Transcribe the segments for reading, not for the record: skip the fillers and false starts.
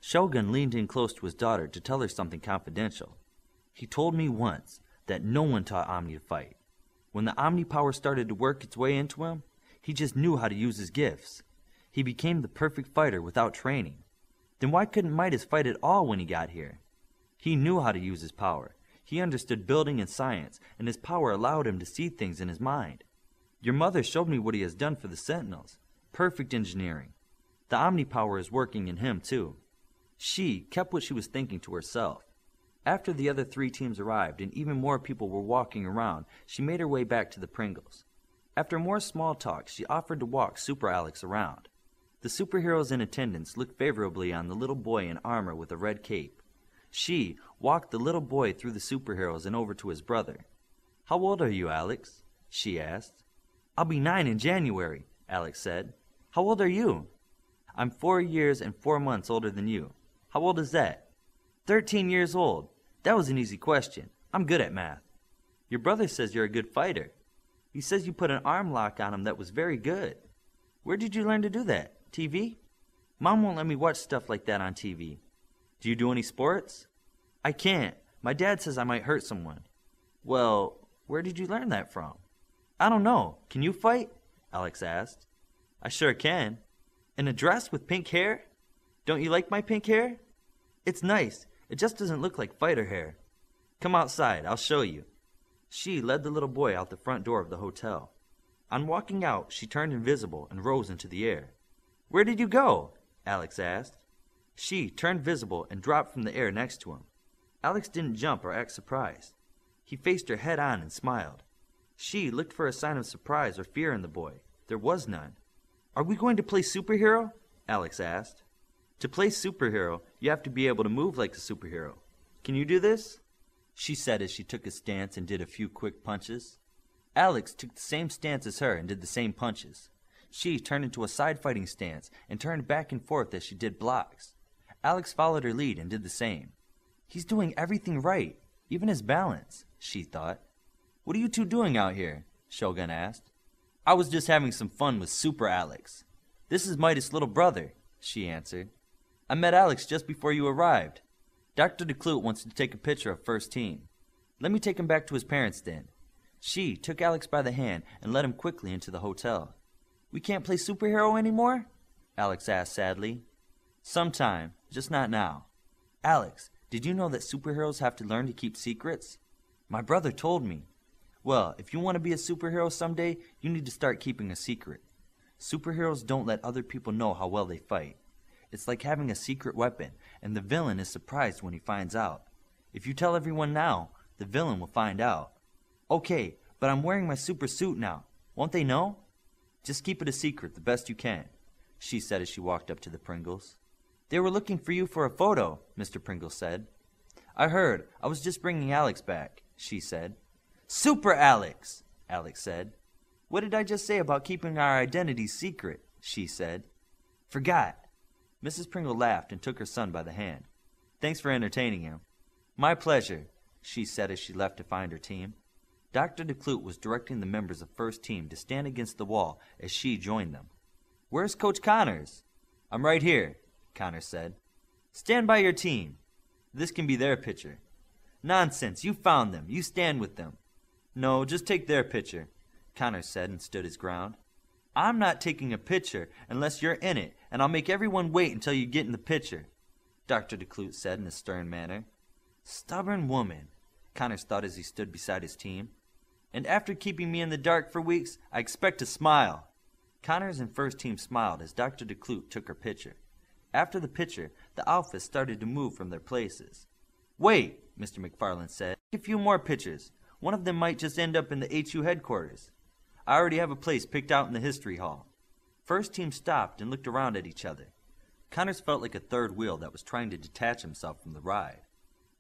Shogun leaned in close to his daughter to tell her something confidential. He told me once that no one taught Omni to fight. When the Omni power started to work its way into him, he just knew how to use his gifts. He became the perfect fighter without training. Then why couldn't Midas fight at all when he got here? He knew how to use his power. He understood building and science, and his power allowed him to see things in his mind. Your mother showed me what he has done for the Sentinels. Perfect engineering. The Omni power is working in him too. She kept what she was thinking to herself. After the other 3 teams arrived and even more people were walking around, she made her way back to the Pringles. After more small talk, she offered to walk Super Alex around. The superheroes in attendance looked favorably on the little boy in armor with a red cape. She walked the little boy through the superheroes and over to his brother. "How old are you, Alex?" she asked. "I'll be 9 in January," Alex said. "How old are you?" "I'm 4 years and 4 months older than you. How old is that?" 13 years old. That was an easy question. I'm good at math." "Your brother says you're a good fighter. He says you put an arm lock on him that was very good. Where did you learn to do that? TV? Mom won't let me watch stuff like that on TV. Do you do any sports?" "I can't. My dad says I might hurt someone." "Well, where did you learn that from?" "I don't know. Can you fight?" Alex asked. "I sure can." "In a dress with pink hair? Don't you like my pink hair?" "It's nice. It just doesn't look like fighter hair." "Come outside. I'll show you." She led the little boy out the front door of the hotel. On walking out, she turned invisible and rose into the air. "Where did you go?" Alex asked. She turned visible and dropped from the air next to him. Alex didn't jump or act surprised. He faced her head on and smiled. She looked for a sign of surprise or fear in the boy. There was none. "Are we going to play superhero?" Alex asked. "To play superhero, you have to be able to move like a superhero. Can you do this?" she said as she took a stance and did a few quick punches. Alex took the same stance as her and did the same punches. She turned into a side fighting stance and turned back and forth as she did blocks. Alex followed her lead and did the same. "He's doing everything right, even his balance," she thought. "What are you two doing out here?" Shogun asked. "I was just having some fun with Super Alex. This is Midas' little brother," she answered. "I met Alex just before you arrived. Dr. DeClute wants to take a picture of first team. Let me take him back to his parents then." She took Alex by the hand and led him quickly into the hotel. "We can't play superhero anymore?" Alex asked sadly. "Sometime, just not now." "Alex, did you know that superheroes have to learn to keep secrets?" "My brother told me." "Well, if you want to be a superhero someday, you need to start keeping a secret. Superheroes don't let other people know how well they fight. It's like having a secret weapon, and the villain is surprised when he finds out. If you tell everyone now, the villain will find out." "Okay, but I'm wearing my super suit now. Won't they know?" "Just keep it a secret the best you can," she said as she walked up to the Pringles. "They were looking for you for a photo," Mr. Pringles said. "I heard. I was just bringing Alex back," she said. "Super Alex," Alex said. "What did I just say about keeping our identities secret?" she said. "Forgot." Mrs. Pringle laughed and took her son by the hand. "Thanks for entertaining him." "My pleasure," she said as she left to find her team. Dr. DeClute was directing the members of First Team to stand against the wall as she joined them. "Where's Coach Connors?" "I'm right here," Connors said. "Stand by your team. This can be their picture." "Nonsense, you found them. You stand with them." "No, just take their picture," Connors said and stood his ground. "I'm not taking a picture unless you're in it, and I'll make everyone wait until you get in the picture," Dr. DeClute said in a stern manner. "Stubborn woman," Connors thought as he stood beside his team. "And after keeping me in the dark for weeks, I expect to smile." Connors and First Team smiled as Dr. DeClute took her picture. After the picture, the outfits started to move from their places. "Wait," Mr. McFarland said. "Take a few more pictures. One of them might just end up in the HU headquarters. I already have a place picked out in the History Hall." First Team stopped and looked around at each other. Connors felt like a third wheel that was trying to detach himself from the ride.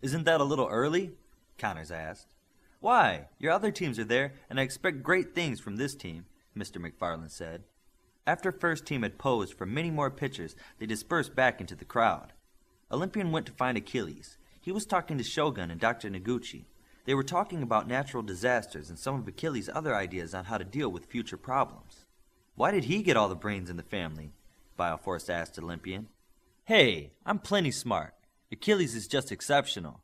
"Isn't that a little early?" Connors asked. "Why? Your other teams are there, and I expect great things from this team," Mr. McFarland said. After First Team had posed for many more pictures, they dispersed back into the crowd. Olympian went to find Achilles. He was talking to Shogun and Dr. Noguchi. They were talking about natural disasters and some of Achilles' other ideas on how to deal with future problems. "Why did he get all the brains in the family?" Bioforce asked Olympian. Hey, I'm plenty smart. Achilles is just exceptional.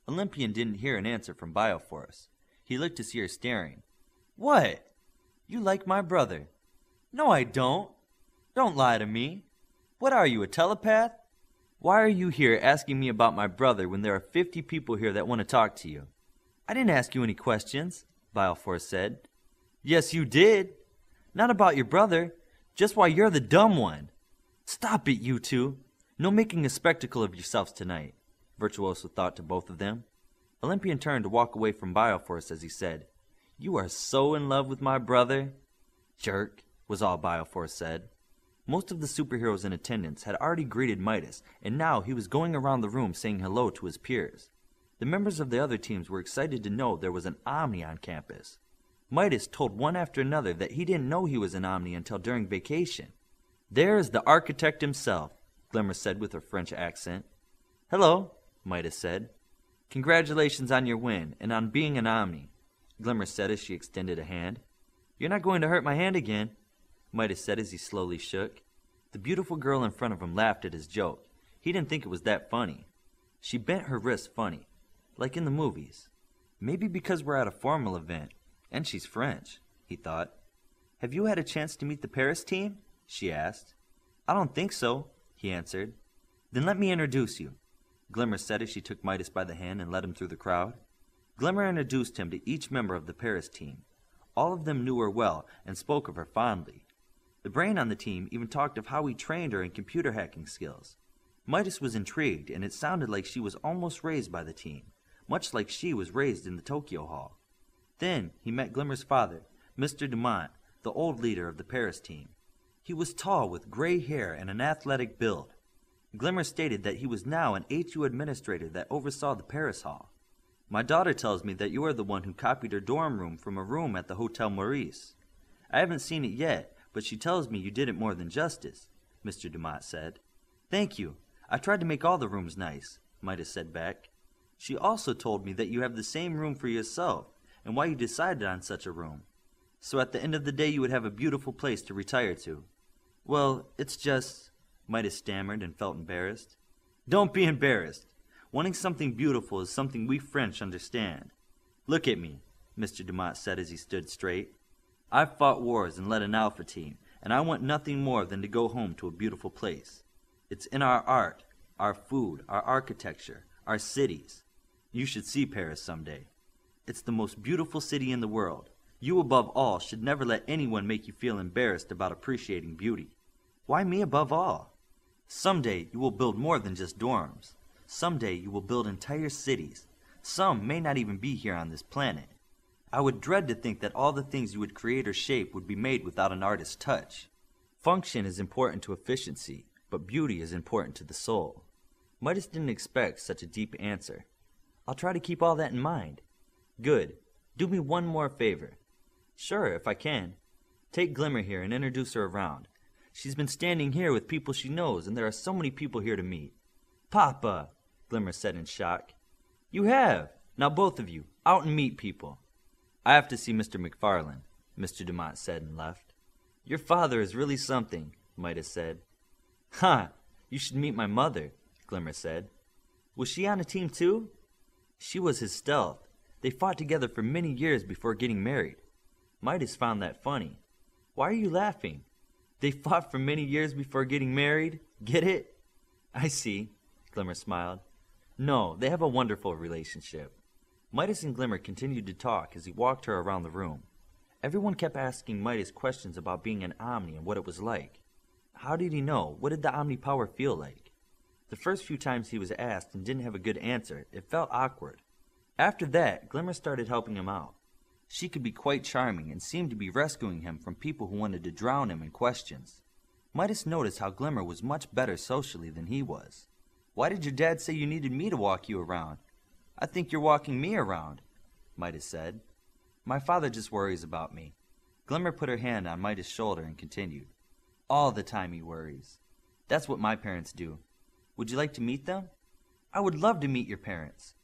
Olympian didn't hear an answer from Bioforce. He looked to see her staring. What? You like my brother? No, I don't. Don't lie to me. What are you, a telepath? Why are you here asking me about my brother when there are 50 people here that want to talk to you? I didn't ask you any questions, Bioforce said. Yes, you did. Not about your brother, just why you're the dumb one. Stop it, you two. No making a spectacle of yourselves tonight, Virtuoso thought to both of them. Olympian turned to walk away from Bioforce as he said, You are so in love with my brother. Jerk, was all Bioforce said. Most of the superheroes in attendance had already greeted Midas, and now he was going around the room saying hello to his peers. The members of the other teams were excited to know there was an Omni on campus. Midas told one after another that he didn't know he was an Omni until during vacation. There is the architect himself, Glimmer said with her French accent. Hello, Midas said. Congratulations on your win and on being an Omni, Glimmer said as she extended a hand. You're not going to hurt my hand again, Midas said as he slowly shook. The beautiful girl in front of him laughed at his joke. He didn't think it was that funny. She bent her wrist funny, like in the movies. Maybe because we're at a formal event, and she's French, he thought. Have you had a chance to meet the Paris team? She asked. I don't think so, he answered. Then let me introduce you, Glimmer said as she took Midas by the hand and led him through the crowd. Glimmer introduced him to each member of the Paris team. All of them knew her well and spoke of her fondly. The brain on the team even talked of how he trained her in computer hacking skills. Midas was intrigued, and it sounded like she was almost raised by the team, much like she was raised in the Tokyo Hall. Then he met Glimmer's father, Mr. Dumont, the old leader of the Paris team. He was tall with gray hair and an athletic build. Glimmer stated that he was now an HU administrator that oversaw the Paris Hall. My daughter tells me that you are the one who copied her dorm room from a room at the Hotel Maurice. I haven't seen it yet, but she tells me you did it more than justice, Mr. Dumont said. Thank you. I tried to make all the rooms nice, Midas said back. She also told me that you have the same room for yourself, and why you decided on such a room. So at the end of the day you would have a beautiful place to retire to. Well, it's just, Midas stammered and felt embarrassed. Don't be embarrassed. Wanting something beautiful is something we French understand. Look at me, Mr. Dumont said as he stood straight. I've fought wars and led an alpha team, and I want nothing more than to go home to a beautiful place. It's in our art, our food, our architecture, our cities. You should see Paris someday. It's the most beautiful city in the world. You above all should never let anyone make you feel embarrassed about appreciating beauty. Why me above all? Someday you will build more than just dorms. Someday you will build entire cities. Some may not even be here on this planet. I would dread to think that all the things you would create or shape would be made without an artist's touch. Function is important to efficiency, but beauty is important to the soul. Midas didn't expect such a deep answer. I'll try to keep all that in mind. Good. Do me one more favor. Sure, if I can. Take Glimmer here and introduce her around. She's been standing here with people she knows, and there are so many people here to meet. Papa, Glimmer said in shock. You have. Now both of you, out and meet people. I have to see Mr. McFarlane, Mr. Dumont said and left. Your father is really something, Midas said. Ha! You should meet my mother, Glimmer said. Was she on a team too? She was his stealth. They fought together for many years before getting married. Midas found that funny. Why are you laughing? They fought for many years before getting married? Get it? I see, Glimmer smiled. No, they have a wonderful relationship. Midas and Glimmer continued to talk as he walked her around the room. Everyone kept asking Midas questions about being an Omni and what it was like. How did he know? What did the Omni power feel like? The first few times he was asked and didn't have a good answer, it felt awkward. After that, Glimmer started helping him out. She could be quite charming and seemed to be rescuing him from people who wanted to drown him in questions. Midas noticed how Glimmer was much better socially than he was. Why did your dad say you needed me to walk you around? I think you're walking me around, Midas said. My father just worries about me. Glimmer put her hand on Midas' shoulder and continued. All the time he worries. That's what my parents do. Would you like to meet them? I would love to meet your parents.